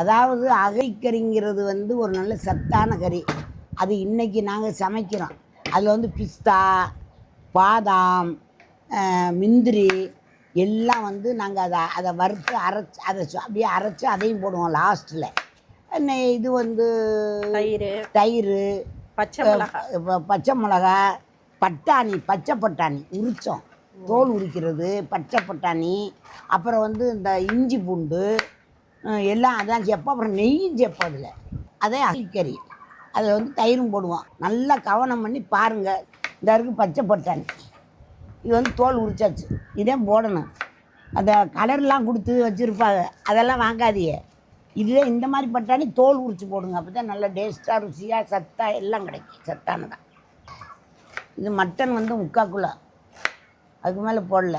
அதாவது அகைக்கறிங்கிறது வந்து ஒரு நல்ல சத்தான கறி. அது இன்றைக்கி நாங்கள் சமைக்கிறோம். அதில் வந்து பிஸ்தா, பாதாம், முந்திரி எல்லாம் வந்து நாங்கள் அதை வறுத்து அரைச்சி அதை அப்படியே அரைச்சி அதையும் போடுவோம் லாஸ்ட்டில். இது வந்து தயிர், பச்சை மிளகா, பட்டாணி, பச்சை பட்டாணி உரித்தோம், தோல் உரிக்கிறது, பச்சை பட்டாணி, அப்புறம் வந்து இந்த இஞ்சி பூண்டு எல்லாம் அதான் சேர்ப்போம். அப்புறம் நெய்யும் சேர்ப்போம். அதில் அதே அகக்கறி அதில் வந்து தயிரும் போடுவோம். நல்லா கவனம் பண்ணி பாருங்கள். இந்த இருக்குது பச்சை பட்டாணி, இது வந்து தோல் உரிச்சாச்சு, இதே போடணும். அந்த கலர்லாம் கொடுத்து வச்சுருப்பாங்க, அதெல்லாம் வாங்காதீங்க. இதுவே இந்த மாதிரி பட்டாணி தோல் உரித்து போடுங்க. அப்போ தான் நல்லா டேஸ்ட்டாக, ருசியாக, சத்தாக எல்லாம் கிடைக்கும். சத்தானதான். இது மட்டன் வந்து 3/4 கிலோ, அதுக்கு மேலே போடல.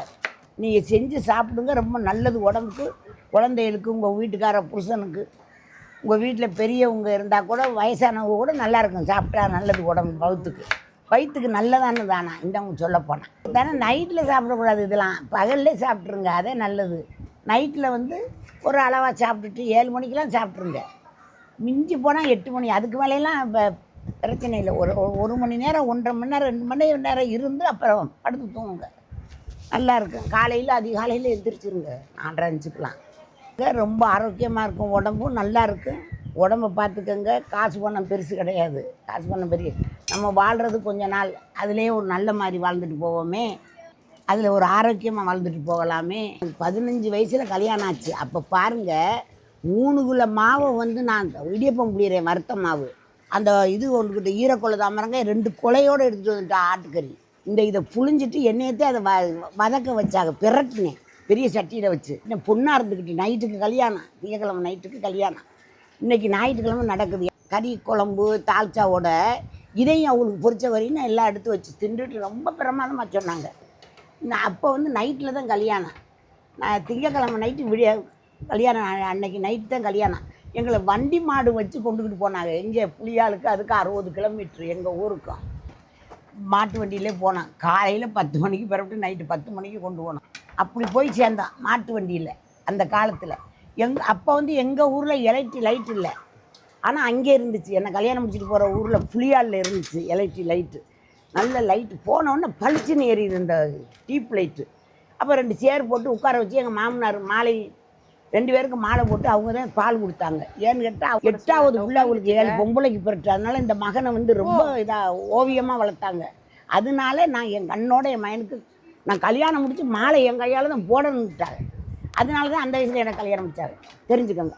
நீங்கள் செஞ்சு சாப்பிடுங்க, ரொம்ப நல்லது உடம்புக்கு, குழந்தைகளுக்கு, உங்கள் வீட்டுக்கார புருஷனுக்கு, உங்கள் வீட்டில் பெரியவங்க இருந்தால் கூட, வயசானவங்க கூட நல்லாயிருக்கும் சாப்பிட்டா. நல்லது உடம்பு, வயிற்றுக்கு நல்லதானு தானே இந்தவங்க சொல்லப்போனால் தானே. நைட்டில் சாப்பிடக்கூடாது, இதெல்லாம் பகல்லே சாப்பிட்ருங்க, அதே நல்லது. நைட்டில் வந்து ஒரு அளவாக சாப்பிட்டுட்டு 7 மணிக்கெலாம் சாப்பிட்ருங்க. மிஞ்சி போனால் 8 மணி, அதுக்கு மேலேலாம் இப்போ பிரச்சனை இல்லை. ஒரு மணி நேரம், 1.5 மணி நேரம், 2 மணி நேரம் இருந்து அப்புறம் படுத்து தூங்குங்க, நல்லா இருக்கும். காலையில் அதிகாலையில் எந்திரிச்சிருங்க, 4:30-5க்கெலாம். ரொம்ப ஆரோக்கியமாக இருக்கும், உடம்பும் நல்லா இருக்கும். உடம்பை பார்த்துக்கங்க. காசு பணம் பெருசு கிடையாது, காசு பணம் பெரிய, நம்ம வாழ்கிறது கொஞ்ச நாள், அதிலே ஒரு நல்ல மாதிரி வாழ்ந்துட்டு போவோமே, அதில் ஒரு ஆரோக்கியமாக வாழ்ந்துட்டு போகலாமே. 15 வயசில் கல்யாணம் ஆச்சு. அப்போ பாருங்கள், 3 கிலோ மாவை வந்து நான் இடியப்பம் புளிகிறேன், வறுத்த மாவு. அந்த இது ஒன்றுக்கிட்ட ஈரக்கொலை தாமரங்க 2 கொலையோடு எடுத்துகிட்டு வந்துட்டேன் ஆட்டுக்கறி. இதை புழிஞ்சிட்டு எண்ணெயத்தை அதை வதக்க வச்சாங்க, பிரட்டினேன் பெரிய சட்டியில் வச்சு. இன்னும் பொண்ணாக இருந்துக்கிட்டு நைட்டுக்கு கல்யாணம், திங்கக்கிழமை நைட்டுக்கு கல்யாணம். இன்றைக்கி ஞாயிற்றுக்கிழமை நடக்குது. கறி குழம்பு தால்ச்சாவோட இதையும் அவங்களுக்கு பொரிச்ச வரையும் எல்லாம் எடுத்து வச்சு தின்றுட்டு ரொம்ப பிரமாதமாக சொன்னாங்க. அப்போ வந்து நைட்டில் தான் கல்யாணம். நான் திங்கக்கிழமை நைட்டு கல்யாணம், அன்னைக்கு நைட்டு தான் கல்யாணம். எங்களை வண்டி மாடு வச்சு கொண்டுக்கிட்டு போனாங்க. எங்கே புளியாளுக்கு, அதுக்கு 60 கிலோமீட்ரு எங்கள் ஊருக்கும். மாட்டு வண்டியிலே போனோம். காலையில் 10 மணிக்கு பிறப்பிட்டு நைட்டு 10 மணிக்கு கொண்டு போனோம். அப்படி போய் சேர்ந்தோம் மாட்டு வண்டியில். அந்த காலத்தில் அப்போ வந்து எங்கள் ஊரில் லைட் இல்லை, ஆனால் அங்கே இருந்துச்சு. என்னை கல்யாணம் முடிச்சுட்டு போகிற ஊரில் புளியாலில் இருந்துச்சு லைட்டு, நல்ல லைட்டு. போனோடனே பளிச்சுன்னு எரியுது இந்த டீப் லைட்டு. அப்போ 2 சேர் போட்டு உட்கார வச்சு எங்கள் மாமனார் மாலை 2 பேருக்கு மாலை போட்டு அவங்க தான் பால் கொடுத்தாங்க. ஏன்னு கேட்டால் 8வது உள்ள அவங்களுக்கு 7 பொம்பளைக்கு பிறட்டு. அதனால் இந்த மகனை வந்து ரொம்ப இதாக ஓவியமாக வளர்த்தாங்க. அதனால நான் என் கண்ணோட என் மகனுக்கு நான் கல்யாணம் முடித்து மாலை என் கையால் தான் போடணுன்ட்டாங்க. அதனால தான் அந்த வயசில் எனக்கு கல்யாணம் முடித்தாங்க, தெரிஞ்சுக்கோங்க.